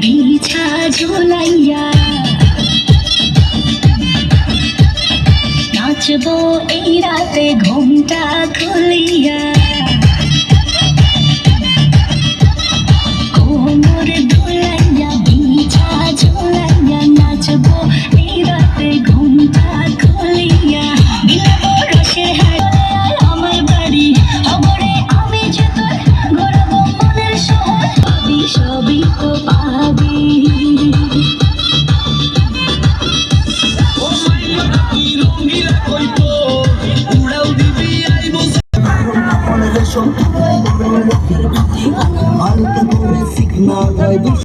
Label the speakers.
Speaker 1: বিছা ঝুলাইয়া নাচবো এই রাতে ঘুমটা খুলিয়া কোমর দুলাইয়া বিছা ঝুলাইয়া নাচবো এই রাতে ঘুমটা খুলিয়া বিলাবো রসের হাড় আমার বাড়ি খবরে আমি যে তোর গড়বো মনের শহর পাবি সবই তো পাবি
Speaker 2: Son